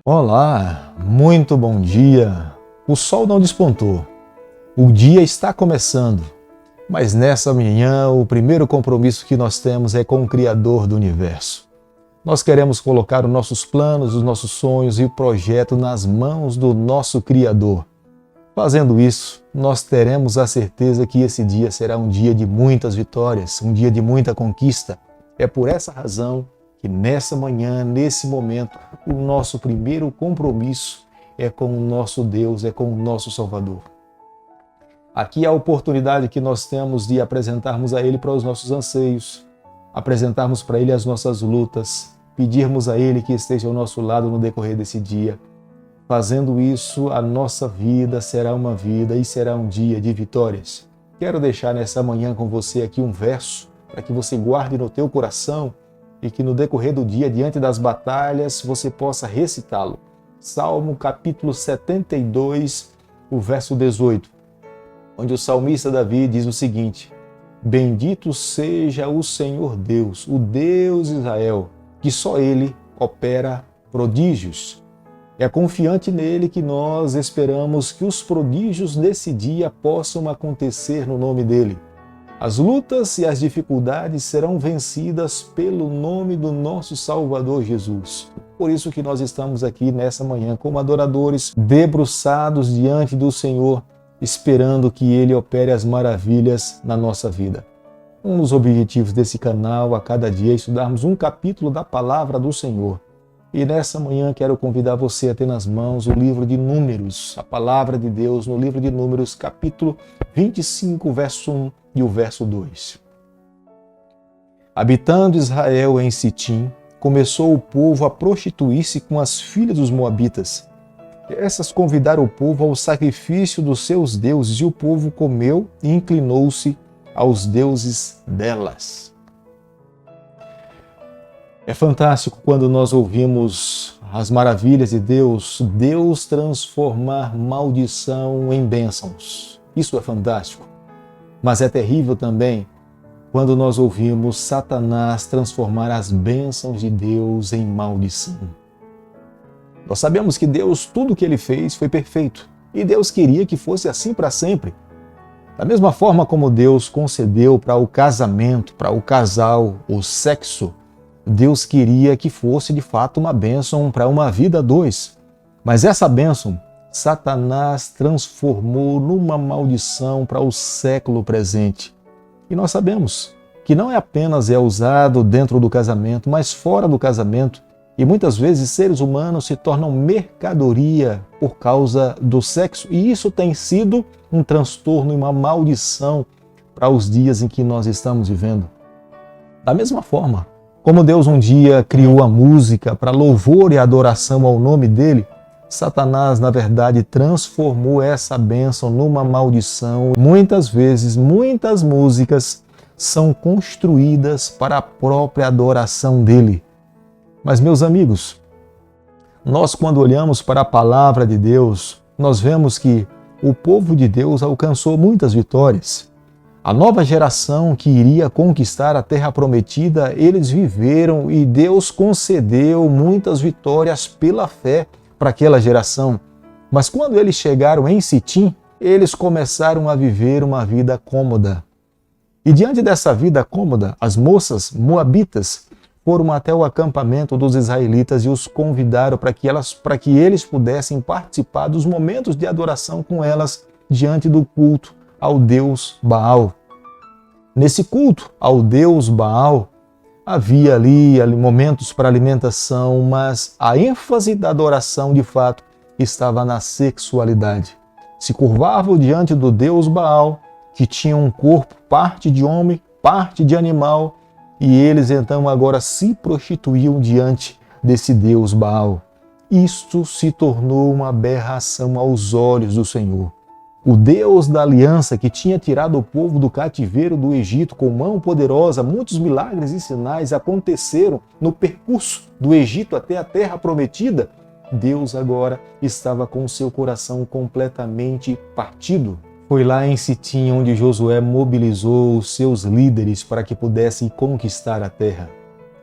Olá, muito bom dia. O sol não despontou. O dia está começando. Mas nessa manhã, o primeiro compromisso que nós temos é com o Criador do Universo. Nós queremos colocar os nossos planos, os nossos sonhos e o projeto nas mãos do nosso Criador. Fazendo isso, nós teremos a certeza que esse dia será um dia de muitas vitórias, um dia de muita conquista. É por essa razão que nessa manhã, nesse momento, o nosso primeiro compromisso é com o nosso Deus, é com o nosso Salvador. Aqui é a oportunidade que nós temos de apresentarmos a Ele para os nossos anseios, apresentarmos para Ele as nossas lutas, pedirmos a Ele que esteja ao nosso lado no decorrer desse dia. Fazendo isso, a nossa vida será uma vida e será um dia de vitórias. Quero deixar nessa manhã com você aqui um verso para que você guarde no teu coração e que no decorrer do dia, diante das batalhas, você possa recitá-lo. Salmo capítulo 72, o verso 18, onde o salmista Davi diz o seguinte: Bendito seja o Senhor Deus, o Deus de Israel, que só Ele opera prodígios. É confiante nele que nós esperamos que os prodígios desse dia possam acontecer no nome dele. As lutas e as dificuldades serão vencidas pelo nome do nosso Salvador Jesus. Por isso que nós estamos aqui nessa manhã como adoradores, debruçados diante do Senhor, esperando que Ele opere as maravilhas na nossa vida. Um dos objetivos desse canal a cada dia é estudarmos um capítulo da Palavra do Senhor. E nessa manhã quero convidar você a ter nas mãos o livro de Números, a Palavra de Deus no livro de Números, capítulo 25, verso 1 e o verso 2. Habitando Israel em Sitim, começou o povo a prostituir-se com as filhas dos moabitas. Essas convidaram o povo ao sacrifício dos seus deuses, e o povo comeu e inclinou-se aos deuses delas. É fantástico quando nós ouvimos as maravilhas de Deus, Deus transformar maldição em bênçãos. Isso é fantástico. Mas é terrível também quando nós ouvimos Satanás transformar as bênçãos de Deus em maldição. Nós sabemos que Deus, tudo o que Ele fez foi perfeito. E Deus queria que fosse assim para sempre. Da mesma forma como Deus concedeu para o casamento, para o casal, o sexo, Deus queria que fosse de fato uma bênção para uma vida a dois. Mas essa bênção, Satanás transformou numa maldição para o século presente. E nós sabemos que não é apenas usado dentro do casamento, mas fora do casamento. E muitas vezes seres humanos se tornam mercadoria por causa do sexo. E isso tem sido um transtorno e uma maldição para os dias em que nós estamos vivendo. Da mesma forma, como Deus um dia criou a música para louvor e adoração ao nome dele, Satanás, na verdade, transformou essa bênção numa maldição. Muitas vezes, muitas músicas são construídas para a própria adoração dele. Mas, meus amigos, nós quando olhamos para a palavra de Deus, nós vemos que o povo de Deus alcançou muitas vitórias. A nova geração que iria conquistar a terra prometida, eles viveram e Deus concedeu muitas vitórias pela fé para aquela geração. Mas quando eles chegaram em Sitim, eles começaram a viver uma vida cômoda. E diante dessa vida cômoda, as moças moabitas foram até o acampamento dos israelitas e os convidaram para que eles pudessem participar dos momentos de adoração com elas diante do culto ao Deus Baal. Nesse culto ao Deus Baal, havia ali momentos para alimentação, mas a ênfase da adoração, de fato, estava na sexualidade. Se curvavam diante do Deus Baal, que tinha um corpo, parte de homem, parte de animal, e eles então agora se prostituíam diante desse Deus Baal. Isto se tornou uma aberração aos olhos do Senhor. O Deus da aliança que tinha tirado o povo do cativeiro do Egito com mão poderosa, muitos milagres e sinais aconteceram no percurso do Egito até a terra prometida. Deus agora estava com o seu coração completamente partido. Foi lá em Sitim onde Josué mobilizou os seus líderes para que pudessem conquistar a terra.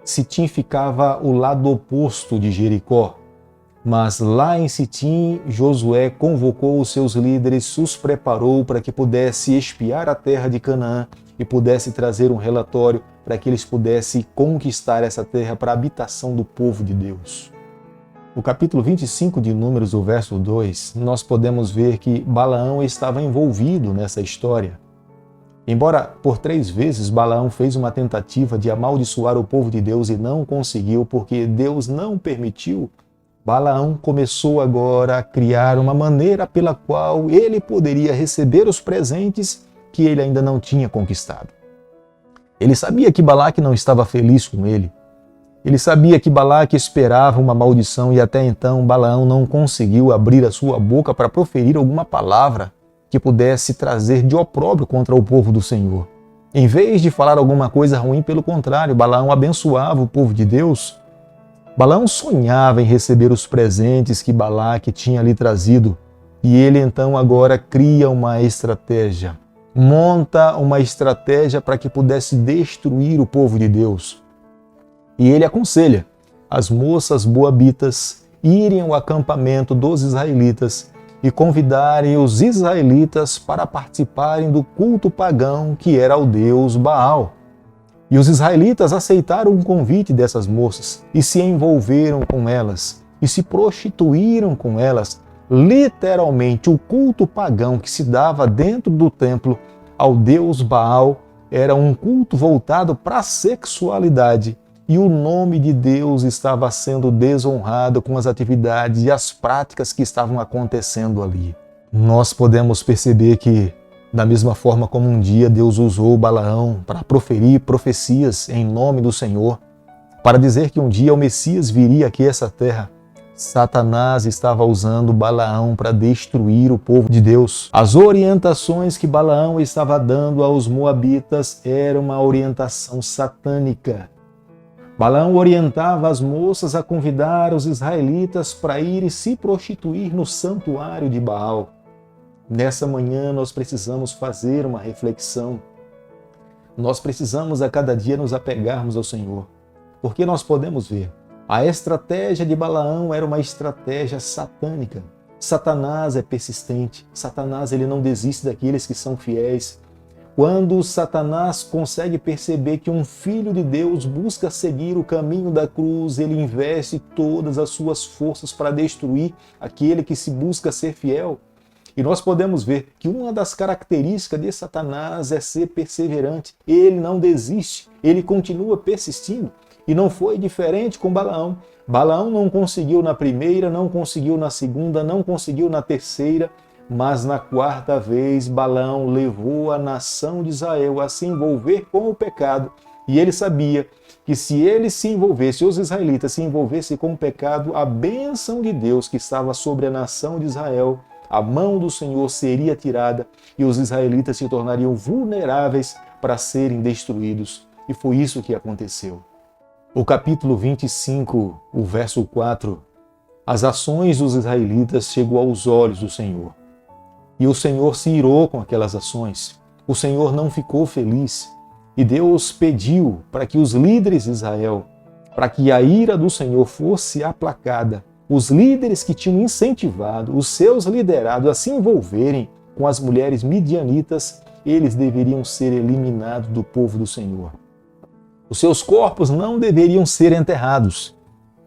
Sitim ficava ao lado oposto de Jericó. Mas lá em Sitim, Josué convocou os seus líderes, os preparou para que pudesse espiar a terra de Canaã e pudesse trazer um relatório para que eles pudessem conquistar essa terra para a habitação do povo de Deus. No capítulo 25 de Números, o verso 2, nós podemos ver que Balaão estava envolvido nessa história. Embora por 3 vezes Balaão fez uma tentativa de amaldiçoar o povo de Deus e não conseguiu, porque Deus não permitiu, Balaão começou agora a criar uma maneira pela qual ele poderia receber os presentes que ele ainda não tinha conquistado. Ele sabia que Balaque não estava feliz com ele. Ele sabia que Balaque esperava uma maldição e até então Balaão não conseguiu abrir a sua boca para proferir alguma palavra que pudesse trazer de opróbrio contra o povo do Senhor. Em vez de falar alguma coisa ruim, pelo contrário, Balaão abençoava o povo de Deus. Balaão sonhava em receber os presentes que Balaque tinha lhe trazido e ele então agora cria uma estratégia, monta uma estratégia para que pudesse destruir o povo de Deus. E ele aconselha as moças moabitas irem ao acampamento dos israelitas e convidarem os israelitas para participarem do culto pagão que era ao deus Baal. E os israelitas aceitaram o convite dessas moças e se envolveram com elas e se prostituíram com elas. Literalmente, o culto pagão que se dava dentro do templo ao deus Baal era um culto voltado para a sexualidade e o nome de Deus estava sendo desonrado com as atividades e as práticas que estavam acontecendo ali. Nós podemos perceber que, da mesma forma como um dia Deus usou Balaão para proferir profecias em nome do Senhor, para dizer que um dia o Messias viria aqui a essa terra, Satanás estava usando Balaão para destruir o povo de Deus. As orientações que Balaão estava dando aos moabitas eram uma orientação satânica. Balaão orientava as moças a convidar os israelitas para irem se prostituir no santuário de Baal. Nessa manhã nós precisamos fazer uma reflexão. Nós precisamos a cada dia nos apegarmos ao Senhor, porque nós podemos ver, a estratégia de Balaão era uma estratégia satânica. Satanás é persistente, Satanás ele não desiste daqueles que são fiéis. Quando Satanás consegue perceber que um filho de Deus busca seguir o caminho da cruz, ele investe todas as suas forças para destruir aquele que se busca ser fiel. E nós podemos ver que uma das características de Satanás é ser perseverante. Ele não desiste, ele continua persistindo. E não foi diferente com Balaão. Balaão não conseguiu na primeira, não conseguiu na segunda, não conseguiu na terceira, mas na 4ª vez Balaão levou a nação de Israel a se envolver com o pecado. E ele sabia que se ele se envolvesse, os israelitas se envolvessem com o pecado, a bênção de Deus que estava sobre a nação de Israel, a mão do Senhor seria tirada e os israelitas se tornariam vulneráveis para serem destruídos. E foi isso que aconteceu. O capítulo 25, o verso 4, as ações dos israelitas chegou aos olhos do Senhor. E o Senhor se irou com aquelas ações. O Senhor não ficou feliz. E Deus pediu para que os líderes de Israel, para que a ira do Senhor fosse aplacada, os líderes que tinham incentivado os seus liderados a se envolverem com as mulheres midianitas, eles deveriam ser eliminados do povo do Senhor. Os seus corpos não deveriam ser enterrados.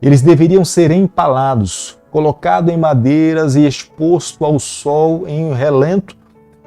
Eles deveriam ser empalados, colocado em madeiras e exposto ao sol em um relento,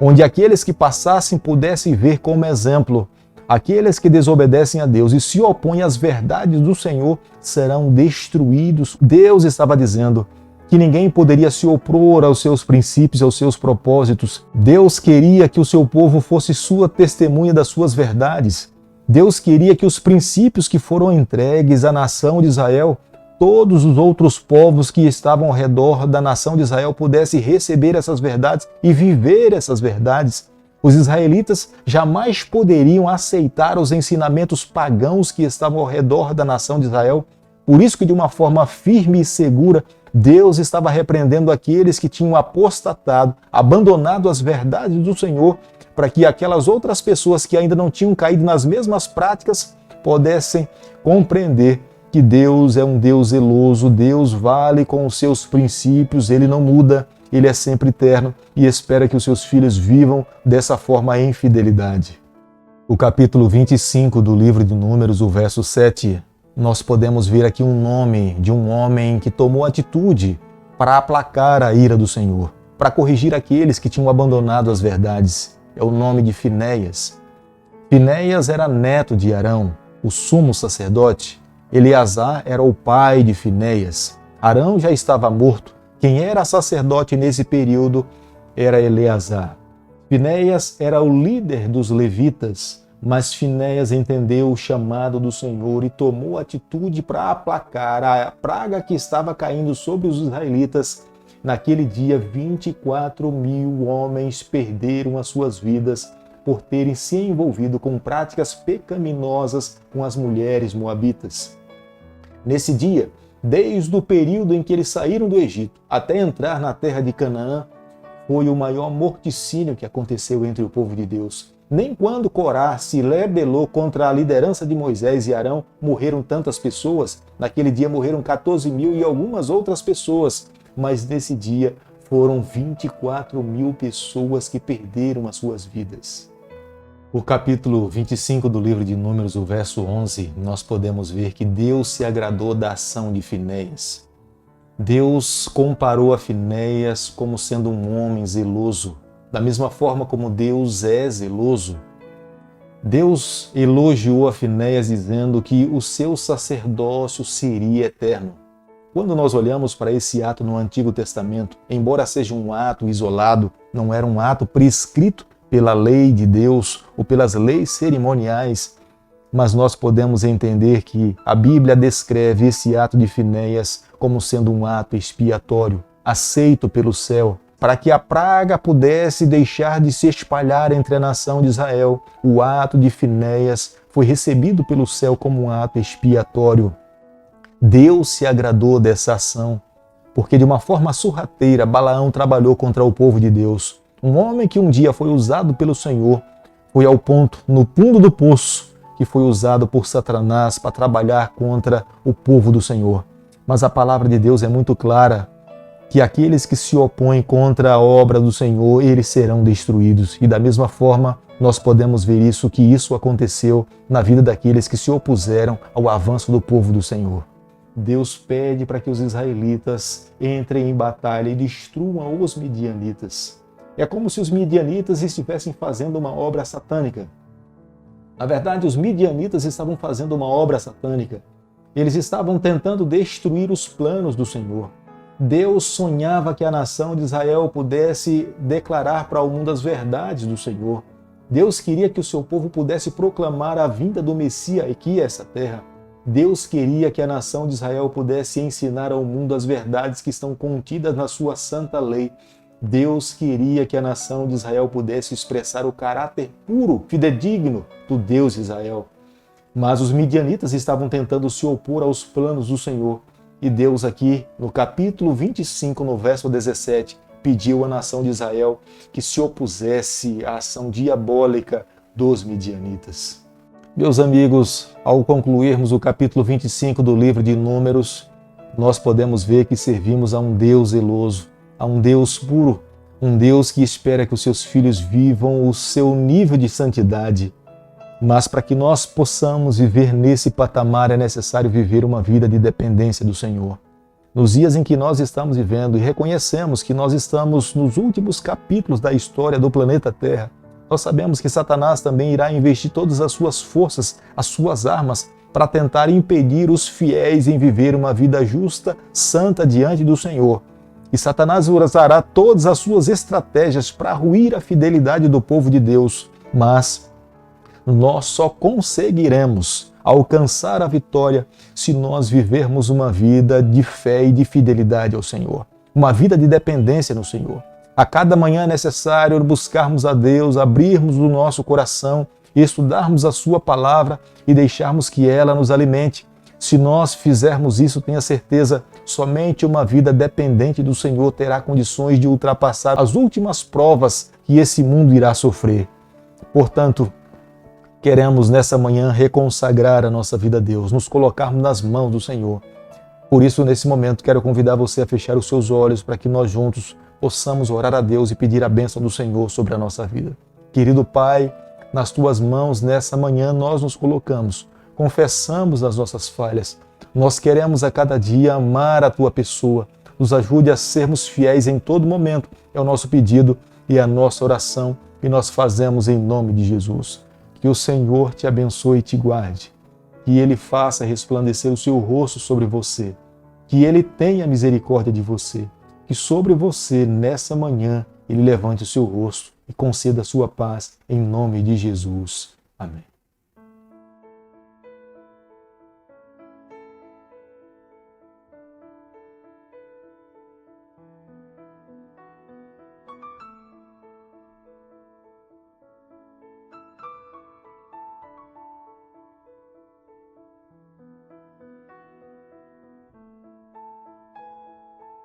onde aqueles que passassem pudessem ver como exemplo. Aqueles que desobedecem a Deus e se opõem às verdades do Senhor serão destruídos. Deus estava dizendo que ninguém poderia se opor aos seus princípios, aos seus propósitos. Deus queria que o seu povo fosse sua testemunha das suas verdades. Deus queria que os princípios que foram entregues à nação de Israel, todos os outros povos que estavam ao redor da nação de Israel pudessem receber essas verdades e viver essas verdades. Os israelitas jamais poderiam aceitar os ensinamentos pagãos que estavam ao redor da nação de Israel. Por isso que, de uma forma firme e segura, Deus estava repreendendo aqueles que tinham apostatado, abandonado as verdades do Senhor, para que aquelas outras pessoas que ainda não tinham caído nas mesmas práticas pudessem compreender que Deus é um Deus zeloso, Deus vale com os seus princípios, Ele não muda, Ele é sempre eterno e espera que os seus filhos vivam dessa forma em fidelidade. O capítulo 25 do livro de Números, o verso 7, nós podemos ver aqui um nome de um homem que tomou atitude para aplacar a ira do Senhor, para corrigir aqueles que tinham abandonado as verdades. É o nome de Finéias. Finéias era neto de Arão, o sumo sacerdote. Eleazar era o pai de Finéias. Arão já estava morto. Quem era sacerdote nesse período era Eleazar. Finéias era o líder dos levitas, mas Finéias entendeu o chamado do Senhor e tomou atitude para aplacar a praga que estava caindo sobre os israelitas. Naquele dia, 24.000 homens perderam as suas vidas por terem se envolvido com práticas pecaminosas com as mulheres moabitas. Nesse dia, desde o período em que eles saíram do Egito até entrar na terra de Canaã, foi o maior morticínio que aconteceu entre o povo de Deus. Nem quando Corá se rebelou contra a liderança de Moisés e Arão morreram tantas pessoas. Naquele dia morreram 14.000 e algumas outras pessoas. Mas nesse dia foram 24.000 pessoas que perderam as suas vidas. O capítulo 25 do livro de Números, o verso 11, nós podemos ver que Deus se agradou da ação de Finéias. Deus comparou a Finéias como sendo um homem zeloso, da mesma forma como Deus é zeloso. Deus elogiou a Finéias dizendo que o seu sacerdócio seria eterno. Quando nós olhamos para esse ato no Antigo Testamento, embora seja um ato isolado, não era um ato prescrito pela lei de Deus ou pelas leis cerimoniais, mas nós podemos entender que a Bíblia descreve esse ato de Finéias como sendo um ato expiatório, aceito pelo céu, para que a praga pudesse deixar de se espalhar entre a nação de Israel. O ato de Finéias foi recebido pelo céu como um ato expiatório. Deus se agradou dessa ação, porque de uma forma sorrateira Balaão trabalhou contra o povo de Deus. Um homem que um dia foi usado pelo Senhor foi ao ponto, no fundo do poço, que foi usado por Satanás para trabalhar contra o povo do Senhor. Mas a palavra de Deus é muito clara, que aqueles que se opõem contra a obra do Senhor, eles serão destruídos. E da mesma forma, nós podemos ver que isso aconteceu na vida daqueles que se opuseram ao avanço do povo do Senhor. Deus pede para que os israelitas entrem em batalha e destruam os midianitas. É como se os midianitas estivessem fazendo uma obra satânica. Na verdade, os midianitas estavam fazendo uma obra satânica. Eles estavam tentando destruir os planos do Senhor. Deus sonhava que a nação de Israel pudesse declarar para o mundo as verdades do Senhor. Deus queria que o seu povo pudesse proclamar a vinda do Messias aqui a essa terra. Deus queria que a nação de Israel pudesse ensinar ao mundo as verdades que estão contidas na sua santa lei. Deus queria que a nação de Israel pudesse expressar o caráter puro, fidedigno do Deus de Israel. Mas os midianitas estavam tentando se opor aos planos do Senhor. E Deus aqui, no capítulo 25, no verso 17, pediu à nação de Israel que se opusesse à ação diabólica dos midianitas. Meus amigos, ao concluirmos o capítulo 25 do livro de Números, nós podemos ver que servimos a um Deus zeloso, a um Deus puro, um Deus que espera que os seus filhos vivam o seu nível de santidade. Mas para que nós possamos viver nesse patamar é necessário viver uma vida de dependência do Senhor. Nos dias em que nós estamos vivendo e reconhecemos que nós estamos nos últimos capítulos da história do planeta Terra, nós sabemos que Satanás também irá investir todas as suas forças, as suas armas, para tentar impedir os fiéis em viver uma vida justa, santa diante do Senhor. E Satanás usará todas as suas estratégias para ruir a fidelidade do povo de Deus. Mas nós só conseguiremos alcançar a vitória se nós vivermos uma vida de fé e de fidelidade ao Senhor. Uma vida de dependência no Senhor. A cada manhã é necessário buscarmos a Deus, abrirmos o nosso coração, estudarmos a sua palavra e deixarmos que ela nos alimente. Se nós fizermos isso, tenha certeza, somente uma vida dependente do Senhor terá condições de ultrapassar as últimas provas que esse mundo irá sofrer. Portanto, queremos nessa manhã reconsagrar a nossa vida a Deus, nos colocarmos nas mãos do Senhor. Por isso, nesse momento, quero convidar você a fechar os seus olhos para que nós juntos possamos orar a Deus e pedir a bênção do Senhor sobre a nossa vida. Querido Pai, nas Tuas mãos, nessa manhã, nós nos colocamos, confessamos as nossas falhas. Nós queremos a cada dia amar a Tua pessoa. Nos ajude a sermos fiéis em todo momento. É o nosso pedido e a nossa oração que nós fazemos em nome de Jesus. Que o Senhor te abençoe e te guarde. Que Ele faça resplandecer o seu rosto sobre você. Que Ele tenha misericórdia de você. Que sobre você, nessa manhã, Ele levante o seu rosto e conceda a sua paz em nome de Jesus. Amém.